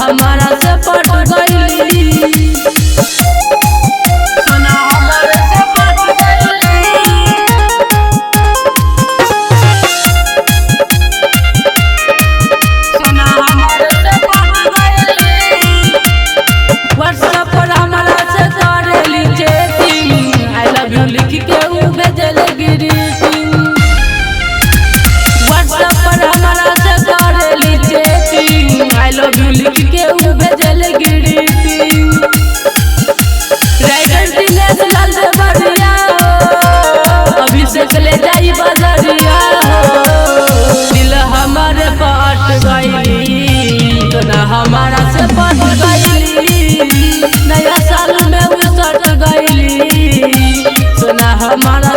हमारा से पट गईली, सोना हमारा से पट गईली, सोना हमारा से पट गईली। व्हाट्सएप पर हमारा से करेली चैटिंग, आई लव यू लिख के उ भेजले ग्रीटिंग। व्हाट्सएप पर हमारा से करेली चैटिंग, आई लव यू लिख के उ भेजले ग्रीटिंग। राइटर दिनेश लाल देवरिया अभिषेक ले जाई बजरिया, दिल हमारे पट गईली, सोना हमारा से पट गईली, नया साल में उ सट गईली, सोना हमारा